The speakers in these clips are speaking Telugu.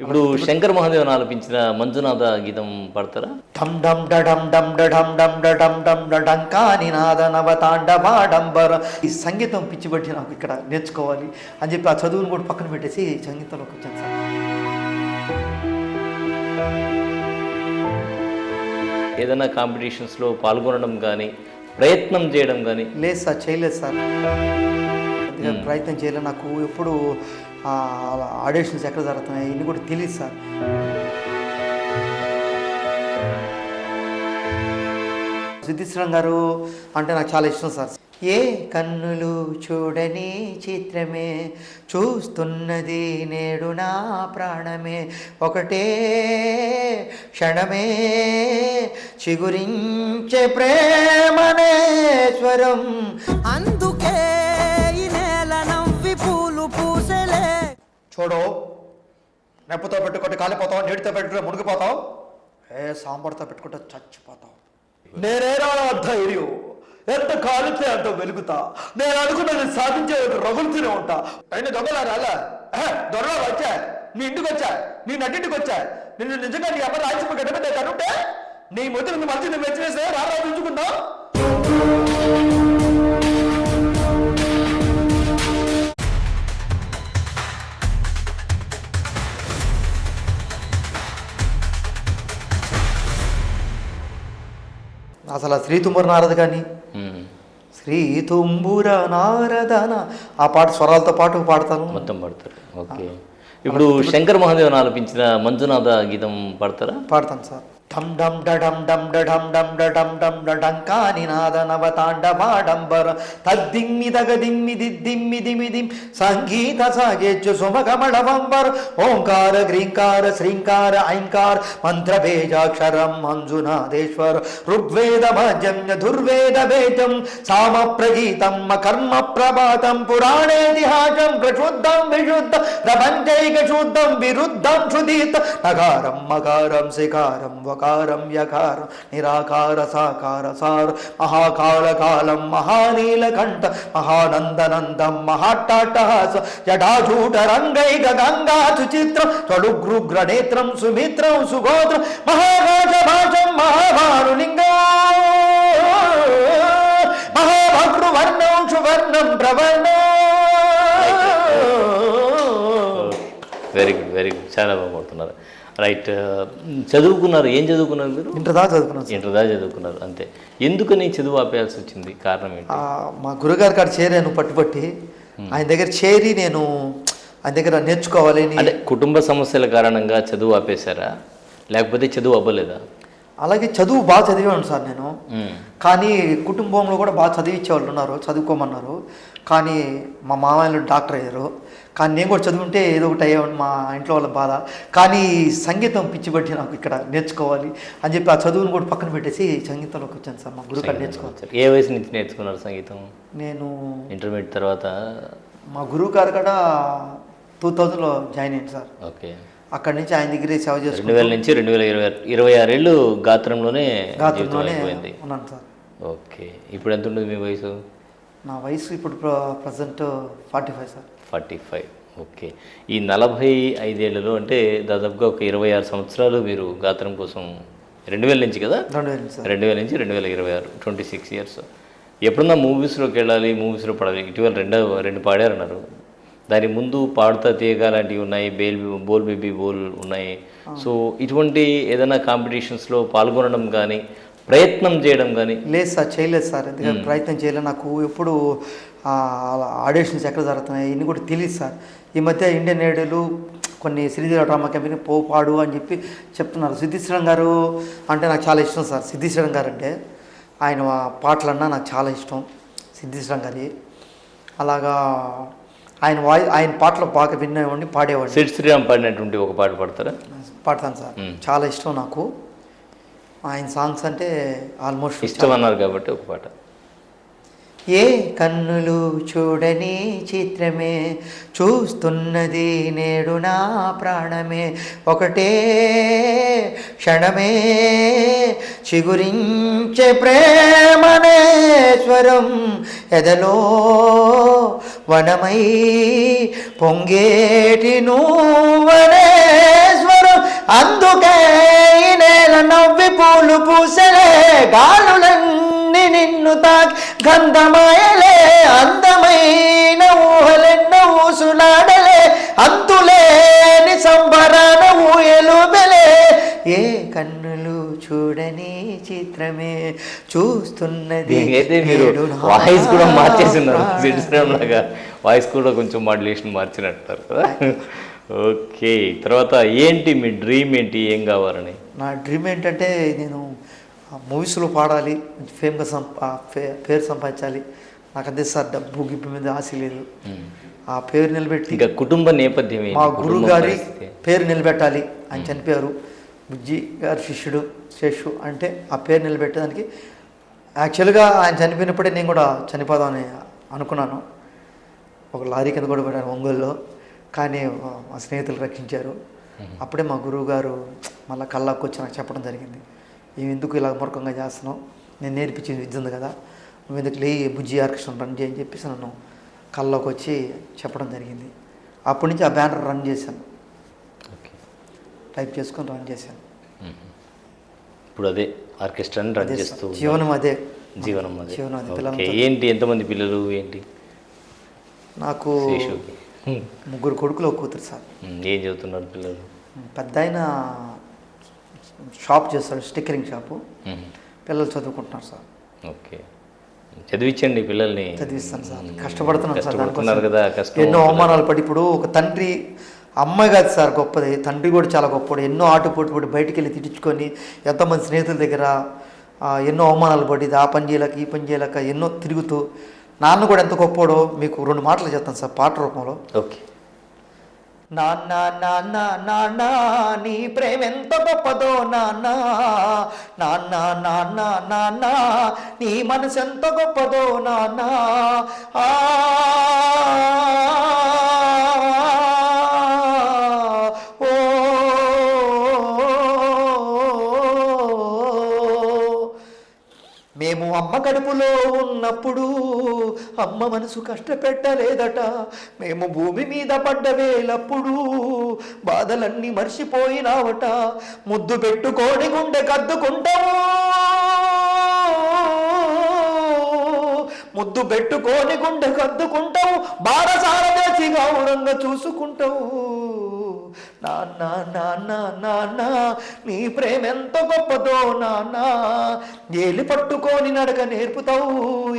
ఇప్పుడు శంకర్ మహాదేవన్ ఆలపించిన మంజునాథ గీతం పాడతారా? ఢం ఢం డడం డం డడం డం డడం డం డడం కాని నాద నవతాండవాడంబర. ఈ సంగీతం పిచ్చిబట్టి నాకు ఇక్కడ నేర్చుకోవాలి అని చెప్పి ఆ చదువును కూడా పక్కన పెట్టేసి సంగీతంలోకి వచ్చాను సార్. ఏదైనా కాంపిటీషన్స్లో పాల్గొనడం కానీ ప్రయత్నం చేయడం కానీ? లేదు సార్, చేయలేదు సార్. ప్రయత్నం చేయలేదు. నాకు ఎప్పుడు ఆడిషన్స్ ఎక్కడ జరుగుతున్నాయి ఇన్ని కూడా తెలియదు సార్. సిద్ధిశ్వరం గారు అంటే నాకు చాలా ఇష్టం సార్. ఏ కన్నులు చూడని చిత్రమే చూస్తున్నది నేడు నా ప్రాణమే, ఒకటే క్షణమే చిగురించే ప్రేమనే స్వరం, అందుకే ఈ నేల నవ్వి పూలు పూసలే. చూడు, నెప్పుతో పెట్టుకుంటే కాలిపోతావు, నీటితో పెట్టుకుంటే మునిగిపోతావు, సాంబార్తో పెట్టుకుంటే చచ్చిపోతావు. నేనేరా ధైర్యం, ఎంత కాలితే అంత వెలుగుతా, నేను అనుకున్నది సాధించే రగులుతూనే ఉంటా. అయినా దొంగలారా దొరలా వచ్చా, నీ ఇంటికి వచ్చా, నీ నటింటికి వచ్చా, నిన్ను నిజంగా నీ అమ్మ రాజ్యం గడ్డ కనుంటే నీ మొదటి మంచి నువ్వు మెచ్చినేస్తే రారా చూసుకుందా. అసలు శ్రీ తుంబుర నారద కానీ శ్రీ తుంబుర నారదన ఆ పాట స్వరాలతో పాటు పాడతాను, మొత్తం పాడతారు. ఓకే. ఇప్పుడు శంకర్ మహాదేవన్ ఆలపించిన మంజునాథ గీతం పాడతారా? పాడతాను సార్. ఢం ఢం డడం డం డడం డం డడం డం డడం కాని నాద నవతాండవాడంబర తద్దిమ్మి దగదిమ్మి దిమ్మి దిమి దిమ్ సంగీత సాగేచ్చు సుమగమళవంబర్ ఓంకార గ్రీంకార శ్రీంకార ఐంకార మంత్ర బేజాక్షరం మంజునాథేశ్వర ఋగ్వేద మాజన్య దుర్వేద వేదం సామ ప్రగీతం కర్మ ప్రభాతం పురాణేతిహాసం ప్రశుద్ధం విశుద్ధ ప్రపంచైక శుద్ధం విరుద్ధం క్షుదీత నకారం మకారం శికారం వకారం యకారం నిరాకార సాకార సార మహాకాల కాలం మహానీలకంఠ మహానందనందం మహాట్టాట్టహాస జటాజూట రంగైక గంగా సుచిత్రం త్వడుగ్రుగ్రనేత్రం సుమిత్రం సుగోత్రం మహాకాశ భాషం మహాభానులింగం మహాభక్రువర్ణం సువర్ణం ప్రవర్ణం. వెరీ గుడ్, వెరీ గుడ్, చాలా బాగా కొడుతున్నారు. రైట్. చదువుకున్నారు, ఏం చదువుకున్నారు మీరు? ఇంటర్ దాకా చదువుకున్నాను. ఇంటర్ దాకా చదువుకున్నారు, అంతే. ఎందుకని చదువు ఆపేయాల్సి వచ్చింది? కారణం ఏంటి? మా గురుగారి కాడ చేరాను పట్టుబట్టి, ఆయన దగ్గర చేరి నేను ఆయన దగ్గర నేర్చుకోవాలి. అంటే కుటుంబ సమస్యల కారణంగా చదువు ఆపేశారా, లేకపోతే చదువు అవ్వలేదా? అలాగే చదువు బాగా చదివాను సార్ నేను, కానీ కుటుంబంలో కూడా బాగా చదివించేవాళ్ళు ఉన్నారు, చదువుకోమన్నారు. కానీ మా మామయ్యలు డాక్టర్ అయ్యారు, కానీ నేను కూడా చదువుంటే ఏదో ఒకటి అయ్యేవాడు, మా ఇంట్లో వాళ్ళ బాధ. కానీ సంగీతం పిచ్చిబట్టి నాకు ఇక్కడ నేర్చుకోవాలి అని చెప్పి ఆ చదువును కూడా పక్కన పెట్టేసి సంగీతంలోకి వచ్చాను సార్. మా గురువు కాడ నేర్చుకోవాలి. ఏ వయసు నుంచి నేర్చుకున్నారు సంగీతం? నేను ఇంటర్మీడియట్ తర్వాత మా గురువు గారు కూడా 2000లో జాయిన్ అయ్యాను సార్. ఓకే. అక్కడి నుంచి ఆయన దగ్గర సేవ చేసుకుని 2000 నుంచి 2026 ఏళ్ళు గాత్రంలోనే ఉన్నాను సార్. ఓకే. ఇప్పుడు ఎంత ఉంటుంది మీ వయసు? నా వయసు ఇప్పుడు ప్రజెంట్ 45 సార్. 45. ఓకే. ఈ 45 అంటే దాదాపుగా ఒక 26 సంవత్సరాలు మీరు గాత్రం కోసం 2000 నుంచి కదా? 2000 నుంచి 2026, 26 ఇయర్స్. ఎప్పుడన్నా మూవీస్లోకి వెళ్ళాలి, మూవీస్లో పడాలి, ఇటీవల రెండు పాడారన్నారు. దాని ముందు పాడుతా తీయగా లాంటివి ఉన్నాయి, బోల్ బేబీ బోల్ ఉన్నాయి. సో ఇటువంటి ఏదైనా కాంపిటీషన్స్లో పాల్గొనడం కానీ ప్రయత్నం చేయడం కానీ? లేదు సార్, చేయలేదు సార్. ఎందుకంటే ప్రయత్నం చేయలేదు. నాకు ఎప్పుడు ఆడిషన్స్ ఎక్కడ జరుగుతున్నాయి ఇన్ని కూడా తెలియదు సార్. ఈ మధ్య ఇండియన్ ఐడల్ కొన్ని శ్రీదేవి డ్రామా కంపెనీ పాడు అని చెప్పి చెప్తున్నారు. సిద్ధిశ్వరం గారు అంటే నాకు చాలా ఇష్టం సార్. సిద్ధిశ్వరం గారు అంటే ఆయన పాటలన్నా నాకు చాలా ఇష్టం సిద్ధిశ్వరం గారి. అలాగా ఆయన పాటలు బాగా వినేవాడిని, పాడేవాడిని. సిడ్ శ్రీరామ్ పాడినటువంటి ఒక పాట పాడతారా? పాడతాను సార్, చాలా ఇష్టం నాకు ఆయన సాంగ్స్ అంటే. ఆల్మోస్ట్ ఇష్టం అన్నారు కాబట్టి ఒక పాట. ఏ కన్నులు చూడని చిత్రమే చూస్తున్నది నేడు నా ప్రాణమే, ఒకటే క్షణమే చిగురించే ప్రేమనే స్వరం, ఎదలో వనమై పొంగేటి నువ్వనే అందుకే ఈ నేల నవ్వి పూలు పూసలే, గాలులన్నీ నిన్ను తాకి గంధమాయలే, అందమైన ఊహలెన్నో ఊసులాడలే, అంతులేని సంబరాన ఊయలుబెలే, ఏ కన్నులు చూడని చిత్రమే చూస్తున్నది. అయితే మీరు వాయిస్ కూడా మార్చేసినారు, శ్రీశ్రామ్ లాగా వాయిస్ కూడా కొంచెం మాడ్యులేషన్ మార్చినట్టారు కదా. ఓకే, తర్వాత ఏంటి మీ డ్రీమ్ ఏంటి, ఏం కావాలని? నా డ్రీమ్ ఏంటంటే నేను మూవీస్లో పాడాలి, ఫేమ్గా పేరు సంపాదించాలి. నాకు అంతే సార్, డబ్బు గిబ్బు మీద ఆశ లేదు. ఆ పేరు నిలబెట్టి ఇంకా కుటుంబ నేపథ్యం ఏంటి? మా గురువు గారి పేరు నిలబెట్టాలి. ఆయన చనిపోయారు, బుజ్జి గారి శిష్యుడు శేషు, అంటే ఆ పేరు నిలబెట్టడానికి యాక్చువల్గా ఆయన చనిపోయినప్పుడే నేను కూడా చనిపోదామని అనుకున్నాను. ఒక లారీ కింద కూడా పడ్డాను ఒంగోలులో, కానీ మా స్నేహితులు రక్షించారు. అప్పుడే మా గురువు గారు మళ్ళీ కళ్ళకు వచ్చి నాకు చెప్పడం జరిగింది, నువ్వు ఎందుకు ఇలా మూర్ఖంగా చేస్తున్నావు, నేను నేర్పించింది విద్య ఉంది కదా, నువ్వు ఎందుకు బుజ్జి ఆర్కెస్ట్రా రన్ చేయని చెప్పేసి నన్ను కళ్ళలోకి వచ్చి చెప్పడం జరిగింది. అప్పటి నుంచి ఆ బ్యానర్ రన్ చేశాను, టైప్ చేసుకొని రన్ చేశాను. ఇప్పుడు అదే ఆర్కెస్ట్రాని రన్ చేస్తూ జీవనం అదే. జీవనం అదే. జీవనం అదే. ఓకే, ఏంటి ఎంతమంది పిల్లలు ఏంటి? నాకు 3 కొడుకులు, 1 కూతురు సార్. ఏం చదువుతున్నారు పిల్లలు? పెద్ద ఆయన షాప్ చేస్తాడు, స్టిక్కరింగ్ షాపు. పిల్లలు చదువుకుంటున్నారు సార్. ఓకే, చదివించండి పిల్లల్ని. చదివిస్తాను సార్, కష్టపడుతున్నాను సార్. కష్టపడుతున్నారు కదా, కష్టం. ఎన్నో అవమానాలు పడి, ఇప్పుడు ఒక తండ్రి, అమ్మాయి కాదు సార్ గొప్పది, తండ్రి కూడా చాలా గొప్పడు. ఎన్నో ఆటపోటు బయటికి వెళ్ళి తిట్టించుకొని, ఎంతోమంది స్నేహితుల దగ్గర ఎన్నో అవమానాలు పడి, ఆ పని చేయలేక ఈ పని చేయలేక ఎన్నో తిరుగుతూ, నాన్న కూడా ఎంత గొప్పడో మీకు 2 మాటలు చెప్తాను సార్ పాట రూపంలో. ఓకే. నాన్న నాన్న నాన్న నీ ప్రేమ ఎంత గొప్పదో నాన్న, నాన్న నాన్న నాన్న నీ మనసు ఎంత గొప్పదో నాన్న, మేము అమ్మ కడుపులో ఉన్నప్పుడు అమ్మ మనసు కష్టపెట్టలేదట, మేము భూమి మీద పడ్డవేలప్పుడు బాధలన్నీ మర్చిపోయినావట, ముద్దు పెట్టుకోని గుండె కద్దుకుంటావు, ముద్దు పెట్టుకోని గుండె కద్దుకుంటావు, బారసాల దేశి గౌరంగా చూసుకుంటావు, నాన్న నాన్న నాన్న నీ ప్రేమ ఎంత గొప్పదో నాన్న, ఏలి పట్టుకొని నడక నేర్పుతావు,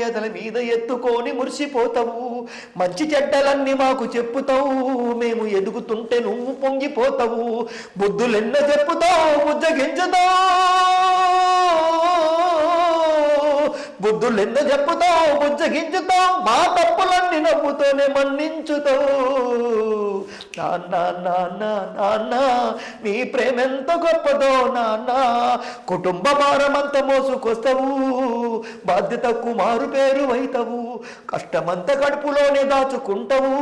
ఎదల మీద ఎత్తుకొని మురిసిపోతావు, మంచి చెడ్డలన్నీ మాకు చెప్పుతావు, మేము ఎదుగుతుంటే నువ్వు పొంగిపోతావు, బుద్ధులెన్నో చెప్పుతావు, బుజ్జగించుతావు, బుద్ధులెన్నో చెప్పుతావు, బుజ్జగించుతావు, మా తప్పులన్నీ నవ్వుతోనే మన్నించుతావు, నాన్న నాన్న నాన్న నీ ప్రేమ ఎంత గొప్పదో నాన్న, కుటుంబ భారమంత మోసుకొస్తావు, బాధ్యతకు మారు పేరు అవుతావు, కష్టమంత కడుపులోనే దాచుకుంటావు,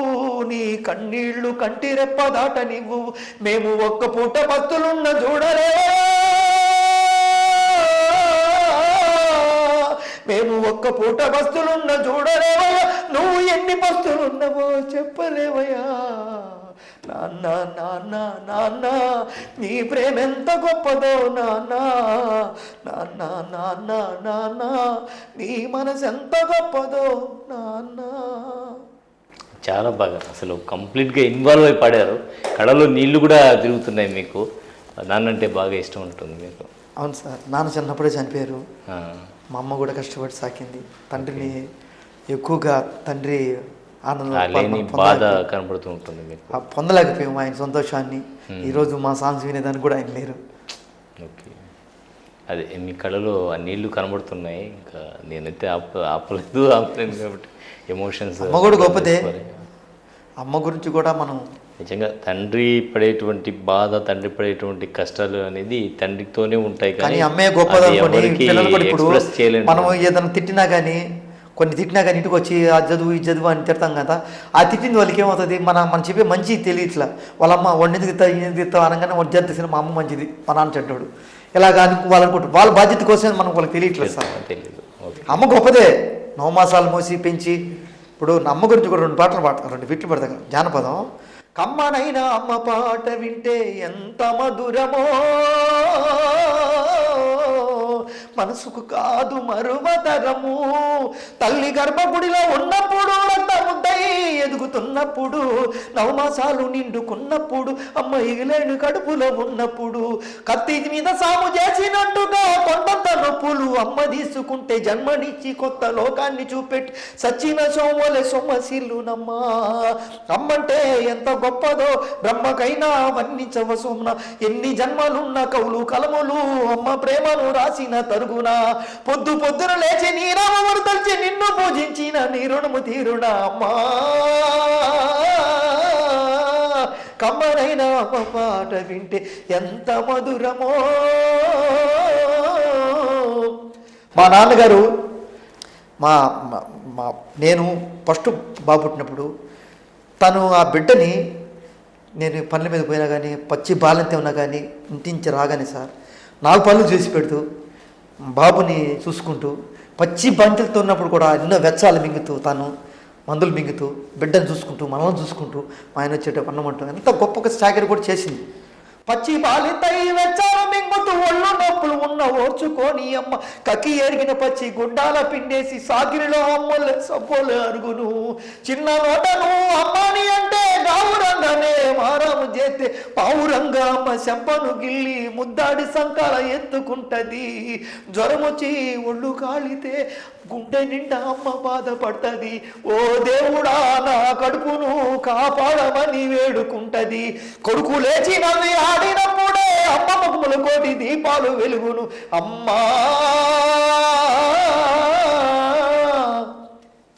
నీ కన్నీళ్లు కంటి రెప్ప దాట నీవు, మేము ఒక్క పూట భక్తులున్న చూడలే, మేము ఒక్క పూట బస్తులున్న చూడలేవయ్యా, నువ్వు ఎన్ని బస్తులున్నావో చెప్పలేవయ్యా, నాన్న నాన్న నాన్న నీ ప్రేమ ఎంత గొప్పదో నాన్న, నాన్న నాన్న నాన్న నీ మనసు ఎంత గొప్పదో నాన్న. చాలా బాగా, అసలు కంప్లీట్గా ఇన్వాల్వ్ అయి పాడారు. కళలో నీళ్లు కూడా తిరుగుతున్నాయి మీకు. నాన్నంటే బాగా ఇష్టం ఉంటుంది మీకు? అవును సార్, నాన్న చిన్నప్పుడే చనిపోయారు. మా అమ్మ కూడా కష్టపడి సాకింది. తండ్రిని ఎక్కువగా తండ్రి బాధ కనబడుతూ ఉంటుంది మీకు. పొందలేకపోయాము ఆయన సంతోషాన్ని. ఈరోజు మా సాంగ్స్ వినేదానికి కూడా ఆయన లేరు. ఓకే, అదే మీ కళలో ఆ నీళ్లు కనబడుతున్నాయి. ఇంకా నేనైతే ఆపలేదు కాబట్టి ఎమోషన్స్. అమ్మ కూడా గొప్పదే. అమ్మ గురించి కూడా మనం నిజంగా తండ్రి పడేటువంటి బాధ, తండ్రి పడేటువంటి కష్టాలు అనేది తండ్రితోనే ఉంటాయి, కానీ అమ్మే గొప్పది అనుకోని పిల్లలు కూడా ఇప్పుడు మనం ఏదైనా తిట్టినా కానీ ఇంటికి వచ్చి ఆ చదువు ఈ చదువు అని తిడతాం కదా, ఆ తిట్టింది వాళ్ళకి ఏమవుతుంది, మనం చెప్పే మంచి తెలియట్లా. వాళ్ళమ్మ వండింది తిత్తావు అనగానే వంట చేసిన మా అమ్మ మంచిది, మా నాన్న చెడ్డాడు, ఇలాగా వాళ్ళు అనుకుంటారు. వాళ్ళ బాధ్యత కోసం మనం వాళ్ళకి తెలియట్లేదు సార్. తెలియదు. అమ్మ గొప్పదే, 9 మాసాలు మోసి పెంచి. ఇప్పుడు అమ్మ గురించి కూడా 2 పాటలు పాడతాను, 2 బిట్లు పడతాను. జానపదం, కమ్మనైన అమ్మ పాట వింటే ఎంత మధురమో, మనసుకు కాదు మరువతరము. తల్లి గర్భగుడిలో ఉన్నప్పుడు, రక్త ముద్దై ఎదుగుతున్నప్పుడు, నవమాసాలు నిండుకున్నప్పుడు, అమ్మ ఇగిలేను కడుపులో ఉన్నప్పుడు, కత్తి మీద సాము చేసినట్టుగా కొండంత నొప్పులు అమ్మ తీసుకుంటే జన్మనిచ్చి కొత్త లోకాన్ని చూపెట్టి సచిన సోమలే సొమ్మసిల్లునమ్మా. అమ్మంటే ఎంత గొప్పదో బ్రహ్మకైనా వర్ణించవ సోమ్న. ఎన్ని జన్మలున్న కవులు కలములు అమ్మ ప్రేమను రాసిన తరుగున. పొద్దు పొద్దున లేచి నీ నామమును తలిచి నిన్ను పూజించిన నీ రుణము తీరునా అమ్మా. కమ్మనైన అమ్మ పాట వింటే ఎంత మధురమో. మా నాన్నగారు నేను ఫస్ట్ బాబు పుట్టినప్పుడు తను ఆ బిడ్డని, నేను పనుల మీద పోయినా కానీ పచ్చి బాలంతే ఉన్నా కానీ ఇంటించి రాగానే సార్ 4 పనులు చేసి పెడుతూ బాబుని చూసుకుంటూ, పచ్చి బంతులతో ఉన్నప్పుడు కూడా ఎన్నో వెచ్చాలు మింగుతూ, తను మందులు మింగుతూ, బిడ్డను చూసుకుంటూ, మనల్ని చూసుకుంటూ, మా ఆయన వచ్చేటప్పుడు అన్నమంటాం ఎంత గొప్ప చాకరీ కూడా చేసింది. పచ్చి బాలితై వెచ్చాలు మింగుతూ ఒళ్ళు నొప్పులు ఉన్న ఓర్చుకొని అమ్మ కకి ఎరిగిన పచ్చి గుడ్డాల పిండేసి సాగిరిలో అమ్మలే సబ్బోలే అరుగును. చిన్న నోటను అమ్మాని అంటే గావురంగానే మారాము చేస్తే పావురంగా అమ్మ చెంపను గిల్లి ముద్దాడి సంకాల ఎత్తుకుంటది. జ్వరం వచ్చి ఒళ్ళు కాలితే గుండె నిండా అమ్మ బాధపడుతుంది. ఓ దేవుడా నా కడుపును కాపాడమని వేడుకుంటది. కొడుకు లేచి నవ్వి ఆడినప్పుడే అమ్మ ముఖముల కోటి దీపాలు వెలుగును. అమ్మా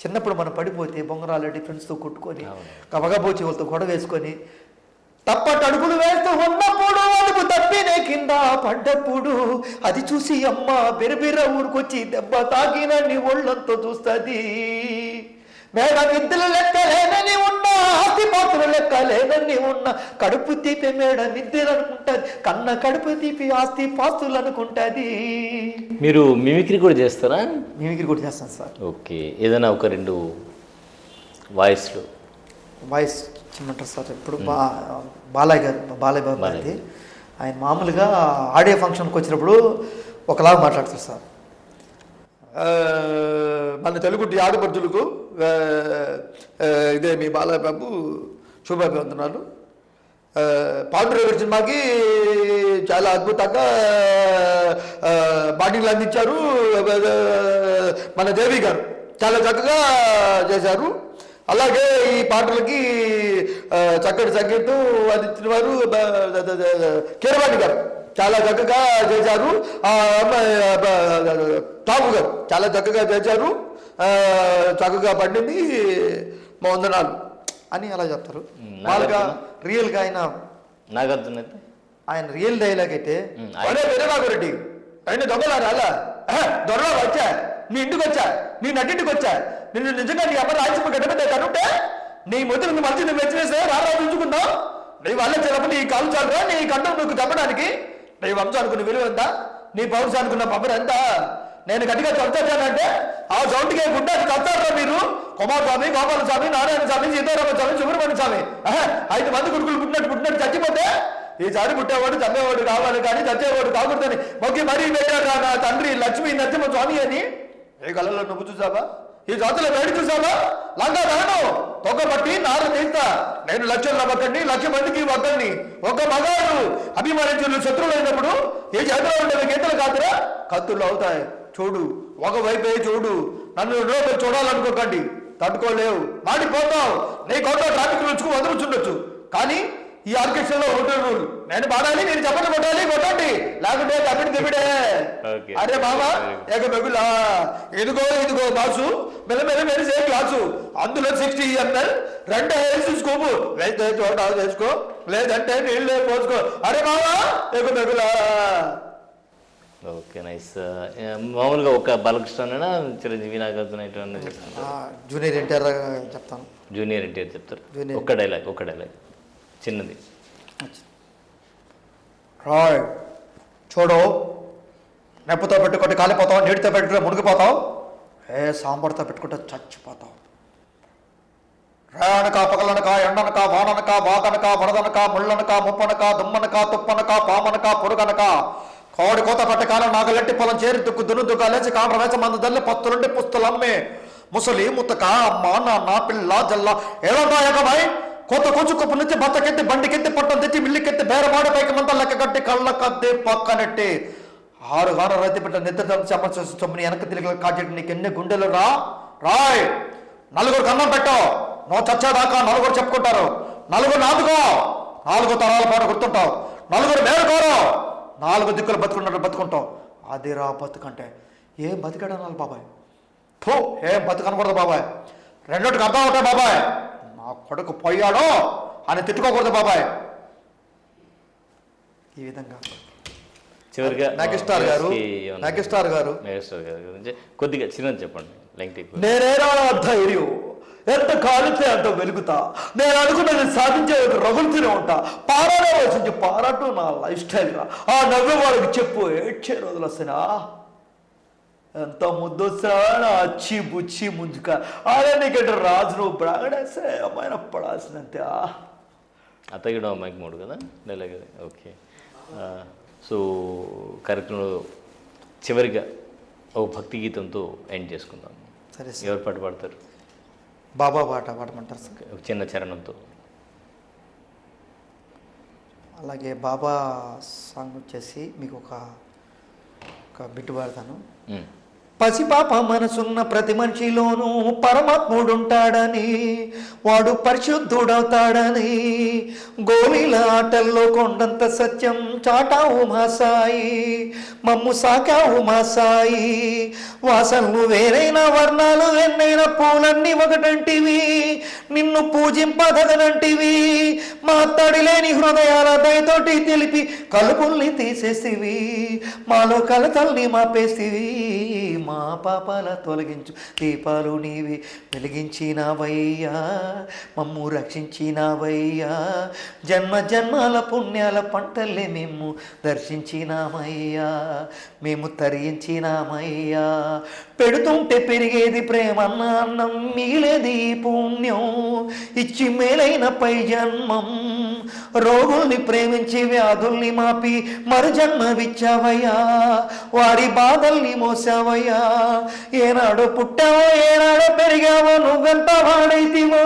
చిన్నప్పుడు మనం పడిపోతే బొంగరాలెడ్డి ఫ్రెండ్స్తో కొట్టుకొని కవగబోచి వాళ్ళతో గొడవ వేసుకొని తప్పటి అడుగులు వేస్తూ ఉన్నప్పుడు, అడుగు తప్పినే కింద పడ్డప్పుడు అది చూసి అమ్మ బిరబిర ఊరుకొచ్చి దెబ్బ తాకినన్ని ఒళ్ళంతో చూస్తుంది. మేడ మిద్దెలు లెక్కలేనని ఉన్నా, ఆస్తిపాత్రులు లెక్కలేనని ఉన్నా, కడుపు తీపి మేడ మిద్దెలు అనుకుంటుంది, కన్న కడుపు తీపి ఆస్తి పాస్తులు అనుకుంటుంది. మీరు మిమిక్రీ కూడా చేస్తారా? మిమిక్రీ కూడా చేస్తాను సార్. ఓకే, ఏదైనా ఒక 2 వాయిస్లు వాయిస్ ఇచ్చిమంటారు సార్. ఇప్పుడు బాలయ్య బాబు గారి ఆయన మామూలుగా ఆడియో ఫంక్షన్కి వచ్చినప్పుడు ఒకలాగా మాట్లాడతారు సార్. మన తెలుగుటి ఆడపడుచులకు ఇదే మీ బాలయ్య బాబు శుభాభివందనాలు. పాండురంగ సినిమాకి చాలా అద్భుతంగా బాడీలు అందించారు. మన దేవి గారు చాలా చక్కగా చేశారు. అలాగే ఈ పాటలకి చక్కటి సంగీతం అందించిన వారు కీరవాణి గారు చాలా చక్కగా చేశారు. టాపు గారు చాలా చక్కగా చేశారు. చక్కగా పండింది, మా వందనాలు అని అలా చెప్తారు. మామూలుగా రియల్గా ఆయన రియల్ డైలాగ్ అయితే రెడ్డి ఆయన దొంగలారా అలా దొరలా వచ్చా, నీ ఇంటికి వచ్చా, నీ నటింటికి వచ్చా, నిన్ను నిజంగా నీ అమ్మ రాజ్యమ గడ్డ మీద కనుంటే నీ మొదటి నువ్వు మంచి నువ్వు మెచ్చినేస్తే రారా ఉంచుకుందావు. నీ వల్ల చిన్నప్పుడు నీ కాలు చాలురా, నీ కంఠం నువ్వు తప్పడానికి నీ వంశానికి విలువ ఎంత, నీ పౌరుషానికి ఉన్న పబ్బరు ఎంత. నేను గట్టిగా చంచానంటే ఆ సౌండ్కి గుడ్డకి చస్తారా మీరు? కుమారస్వామి, గోపాల స్వామి, నారాయణ స్వామి, సీతారామ స్వామి, సుబ్రహ్మణ్య స్వామి 5 మంది కొడుకులు పుట్టినట్టు చచ్చిపోతే ఈసారి పుట్టేవాడు చంపేవాడు కావాలి కానీ చచ్చేవాడు కాకూడదని మొక్కి మరీ పెట్టాడు నా తండ్రి లక్ష్మీ నరసింహ స్వామి అని. ఏ కళలో నువ్వు చూసావా? ఈ జాతుల వేడి చూసావా? లంగా రాను తొక్కబట్టి నారు తీస్తా. నేను లక్షల ఒక్కడిని, 1,00,000 మందికి ఒక్కడిని. ఒక మగాడు అభిమానించులు శత్రువులైనప్పుడు ఈ చేతిలో ఉండే గీతలు కాదురా కత్తులు అవుతాయి. చూడు, ఒకవైపే చూడు. నన్ను లోపల చూడాలనుకోకండి, తట్టుకోలేవు, మాడిపోతావు. నీ కొంత ట్రాఫిక్ రూల్స్కు వదులుచుండొచ్చు, కానీ ఈ ఆర్కెస్ట్రాలో హోటల్ రూల్ నేను పాడాలి, నేను చెప్పండి కొట్టాలి, కొట్టండి, లేకుంటే తప్పిడి తిప్పిడే. అరే బాబా ఏక మెగులా ఇదిగో బాసు మెల్ల మెరిసే గ్లాసు, అందులో 60 ml 2 వేసి స్కూపు వేస్తే చోట వేసుకో, లేదంటే నీళ్ళే పోసుకో. అరే బాబా ఏక మెగులా. Okay, nice. మామూలుగా ఒక బాలకృష్ణ చిరంజీవి నాగార్జున ఇటు చెప్తాను. జూనియర్ ఎన్టీఆర్ చెప్తాను. జూనియర్ ఎన్టీఆర్ చెప్తారు. ఒక డైలాగ్ చిన్నది. రాయ్ చూడు, నెప్పుతో పెట్టుకుంటే కాలిపోతావు, నీటితో పెట్టుకుంటే మునిగిపోతావు, సాంబార్తో పెట్టుకుంటే చచ్చిపోతావు. రేణక పగలనక ఎండనక వాననక వాగనక వరదనక ముళ్ళనక ముప్పనక దుమ్మనక తుప్పనక పామనక పురుగనక కోడి కోత పట్టకాలం నాగలెట్టి పొలం చేరి దుక్కు దున్నుదుగా లేచి కాండ్ర వేచ మందు దల్లి పత్తులుండి పుస్తులమ్మే ముసలి ముత్తక అమ్మ నాన్న పిల్ల జల్ల ఏదంటా ఏకమై కొత్త కొచ్చుకొప్పు నుంచి బత్తకెత్తి బండికెత్తి పట్టం తెచ్చి మిల్లికెత్తి బేరమాడి పైకి మంత లెక్క కట్టి కళ్ళ కద్ది పక్కనెట్టి 6 వారాలు రైతు పెట్ట నిద్ర చొమ్మని వెనక తిరిగి కాచెట్టి నీకు ఎన్ని గుండెలు రాయ్ 4 అన్నం పెట్టు నువ్వు చచ్చేదాకా 4 చెప్పుకుంటారు 4 నాదుకో 4 తరాల పాటు గుర్తుంటావు 4 మేలుకోరు 4 దిక్కులు బతుకున్నట్టు బతుకుంటావు అది రా బతుకంటే ఏం బతికాడనాలి బాబాయ్ ఏం బతుకనకూడదు బాబాయ్ 2కి అర్థం అవుతాయి బాబాయ్ నా కొడుకు పోయాడో అని తిట్టుకోకూడదు బాబాయ్ ఈ విధంగా చివరిగా మెగాస్టార్ గారు గురించి కొద్దిగా చిన్నది చెప్పండి లెంగ్త్ ఎక్కువ. నేనేరా ధైర్యం ఎంత కాలితే అంత వెలుగుతా నేను అనుకున్నది సాధించే రగులుతూనే ఉంటా పారాడే వచ్చి పారాటం నా లైఫ్ స్టైల్ రా ఆ నవ్వే వాళ్ళకి చెప్పు ఏడ్చే రోజులు వస్తానా ఎంత ముద్దొస్తానా అచ్చి బుచ్చి ముందుక అదే నీకంటే రాజు నువ్వు బ్రాగడేస్తే అమ్మాయిన పడాల్సినంతే అత్తగిడం అమ్మాయికి 3 కదా నెల కదా ఓకే. సో కార్యక్రమంలో చివరిగా ఒక భక్తి గీతంతో ఎండ్ చేసుకుందాం. సరే ఎవరు పాట పాడతారు? బాబా పాట పాడమంటారు సార్. ఒక చిన్న చరణంతో. అలాగే బాబా సాంగ్ వచ్చేసి మీకు ఒక బిట్టు పాడతాను. పసిపాప మనసున్న ప్రతి మనిషిలోనూ పరమాత్ముడుంటాడని వాడు పరిశుద్ధుడవుతాడని గోలీల ఆటల్లో కొండంత సత్యం చాటావు మా సాయి మమ్ము సాకావు మా సాయి వాసనలు వేరైన వర్ణాలు ఎన్నైన పూలన్నీ ఒకటంటివి నిన్ను పూజింపదగనంటివి మా తడిలేని హృదయాల దయతోటి తెలిపి కలుపుల్ని తీసేసివి మాలో కలతల్ని మాపేసివి మా పాపాల తొలగించు దీపాలు నీవి వెలిగించినావయ్యా మమ్ము రక్షించినావయ్యా జన్మ జన్మాల పుణ్యాల పంటలే మేము దర్శించినామయ్యా మేము తరించినామయ్యా పెడుతుంటే పెరిగేది ప్రేమన్న అన్నం మిగిలేది పుణ్యం ఇచ్చి మేలైన పై జన్మం రోగుల్ని ప్రేమించి వ్యాధుల్ని మాపి మరు జన్మవిచ్చావయ్యా వారి బాధల్ని మోసావయ్యా ఏనాడు పుట్టావో ఏనాడో పెరిగావో నువ్వెంత వాడైతివో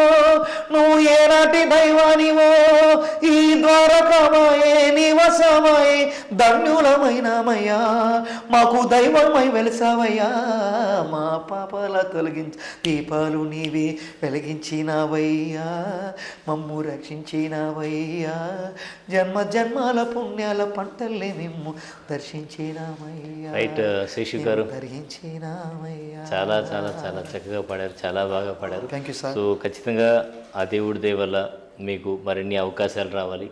నువ్వు ఏనాటి దైవానివో ఈ ద్వారకమాయే నివసమాయే ధన్యులమైనామయ్యా మాకు దైవమై వెలిసావయ్యా మా పాపాల తొలగించి దీపాలు నీవే వెలిగించినావయ్యా మమ్ము రక్షించినావయ్యా జన్మ జన్మాల పుణ్యాల పంటల్ని మేము దర్శించినామయ్యా రైట్ శేషు గారు దర్శించినామయ్యా. చాలా చాలా చాలా చక్కగా పాడారు, చాలా బాగా పాడారు. Thank you sir. సో ఖచ్చితంగా ఆ దేవుడి దయ వల్ల మీకు మరిన్ని అవకాశాలు రావాలి,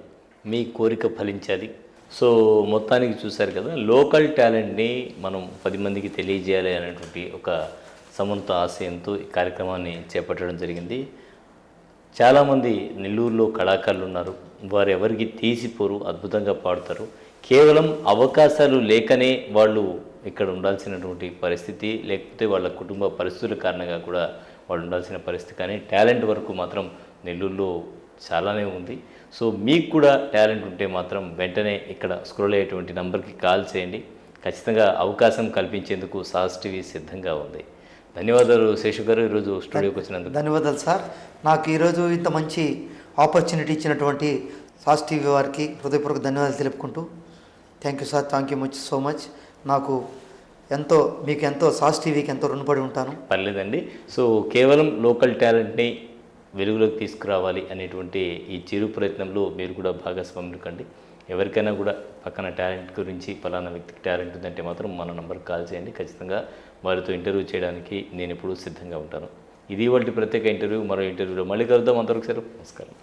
మీ కోరిక ఫలించాలి. సో మొత్తానికి చూశారు కదా, లోకల్ టాలెంట్ని మనం 10 మందికి తెలియజేయాలి అనేటువంటి ఒక సమంత ఆశయంతో ఈ కార్యక్రమాన్ని చేపట్టడం జరిగింది. చాలామంది నెల్లూరులో కళాకారులు ఉన్నారు, వారు ఎవరికి తీసిపోరు, అద్భుతంగా పాడుతారు. కేవలం అవకాశాలు లేకనే వాళ్ళు ఇక్కడ ఉండాల్సినటువంటి పరిస్థితి, లేకపోతే వాళ్ళ కుటుంబ పరిస్థితుల కారణంగా కూడా వాళ్ళు ఉండాల్సిన పరిస్థితి, కానీ టాలెంట్ వరకు మాత్రం నెల్లూరులో చాలానే ఉంది. సో మీకు కూడా టాలెంట్ ఉంటే మాత్రం వెంటనే ఇక్కడ స్క్రోల్ అయ్యేటువంటి నంబర్కి కాల్ చేయండి. ఖచ్చితంగా అవకాశం కల్పించేందుకు సాస్ టీవీ సిద్ధంగా ఉంది. ధన్యవాదాలు శేషు గారు, ఈరోజు స్టూడియోకి వచ్చినందుకు. ధన్యవాదాలు సార్. నాకు ఈరోజు ఇంత మంచి ఆపర్చునిటీ ఇచ్చినటువంటి సాస్ టీవీ వారికి హృదయపూర్వక ధన్యవాదాలు తెలుపుకుంటూ thank you sir, thank you so much. నాకు మీకు ఎంతో సాస్ టీవీకి ఎంతో రుణపడి ఉంటాను. పర్లేదండి. సో కేవలం లోకల్ టాలెంట్ని వెలుగులోకి తీసుకురావాలి అనేటువంటి ఈ చిరు ప్రయత్నంలో మీరు కూడా భాగస్వాములు కండి. ఎవరికైనా కూడా పక్కన టాలెంట్ గురించి పలానా వ్యక్తికి టాలెంట్ ఉందంటే మాత్రం మన నంబర్కి కాల్ చేయండి. ఖచ్చితంగా వారితో ఇంటర్వ్యూ చేయడానికి నేను ఎప్పుడూ సిద్ధంగా ఉంటాను. ఇది వాళ్ళ ప్రత్యేక ఇంటర్వ్యూ. మరో ఇంటర్వ్యూలో మళ్ళీ కలుద్దాం. అంతవరకు సెలవు. నమస్కారం.